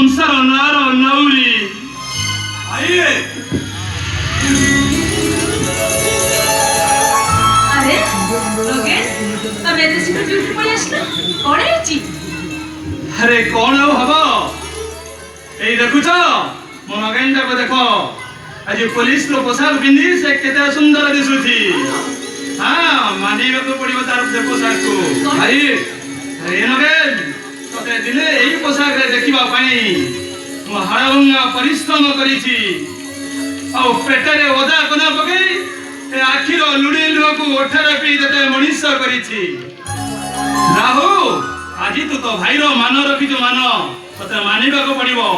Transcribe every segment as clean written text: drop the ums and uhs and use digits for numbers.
संसार नारो नौरी आइए। अरे लोगेश तब एते शीघ्र ड्यूटी पळी आसला कोण हेची? अरे कौन हबो ए देखुछ मो नगेंदा को देखो आज पुलिस रो पोशाक पिंदी से केते सुंदर दिसुथी। हां मानिबा को पड़िबो तार से पोशाक को भाई। अरे नगेन तते दिने एही पोशाक रे देखिबा पाई मो हाड़भंगा परिश्रम करिछि आ पेटरे ओदा कोना पकई ए आखिरो लुडी लुह को ओठरे पी देते मनीष करिछि। राहु आज तू तो भाई रो मान रखी जो मान तते मानिबा को पड़िबो।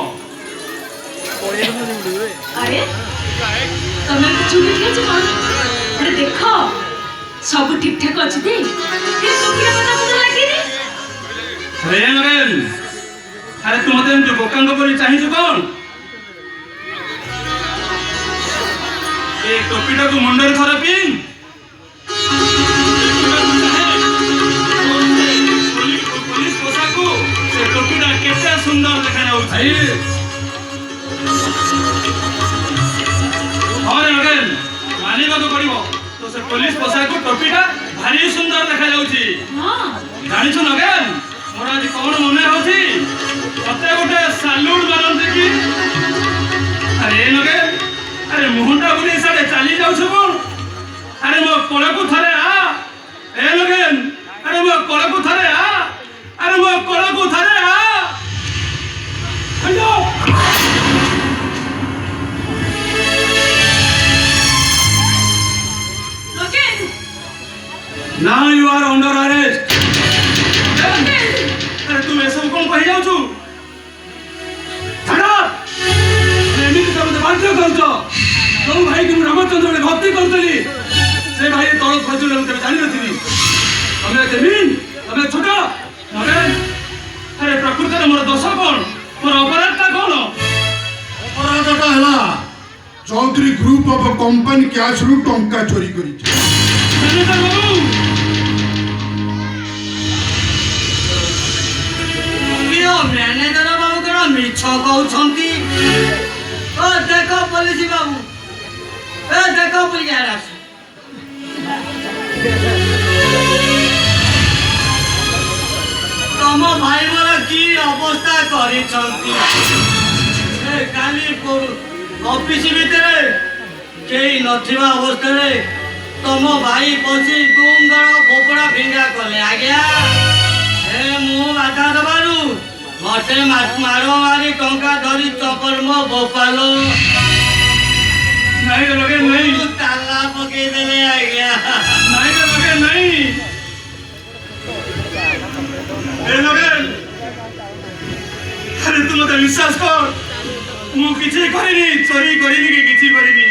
अरे तमे चुप के छ कोन? अरे देखो सब ठीक ठाक अछि दे के टोकिया बना मुझे लागी रे। अरे नरेन अरे तू मते जो बोकांग परी चाहिछु कोन? ए टोपीटा को मुंडर थरपी पुलिस पोशाक से टोपीटा केते सुंदर देखा जाउछि। अरे नरेन मानिबा को पड़िबो तो से पुलिस पोशाक टोपीटा भारी सुंदर देखा जाउछि। हां जानि छु नरेन मोर आज कौन मने होछि तते गोटे सैल्यूट मारंते कि। अरे नगे अरे मुहंटा बुली साडे चाली जाउ छु कोन? अरे मो कोला को थरे आ ए नगे अरे मो कोला को थरे आ अरे मो कोला को थरे आ हटो। Logesh now you are under arrest. अरे तू ऐसा कौन कहि जाउ छु? छाड़ा एमिति तमे बाध्य करछो तो भाई कि रामचंद्र ने भक्ति करतली से भाई तोर खोजले तमे जानि नथिबी तमे जमीन तमे छोटा मगे। अरे प्रकृति मोर दोष कोन मोर अपराधता कोन? अपराधटा हला Chaudhary group of company cash रु टंका चोरी करी। मैनेजर बाबू मैनेजर बाबू कौन मिछ कहउछंती? ओ देखो पुलिस बाबू ए देखो पुलिस आस तम भाई मोर की अवस्था करिछंती। ए काली ऑफिस भीतर केही नथिबा अवस्था रे तम भाई पसी गुंगड़ फोपड़ा फिंगा कले आज्ञा ए मु बाधा दबारू मते मारो मारी टंका धरी चपर मो भोपालो नहीं लगे नहीं ताला पके देले आज्ञा नहीं लगे नहीं ए लगे। अरे तू मते विश्वास कर मु किछि करिनी चोरी करिनी कि किछि करिनी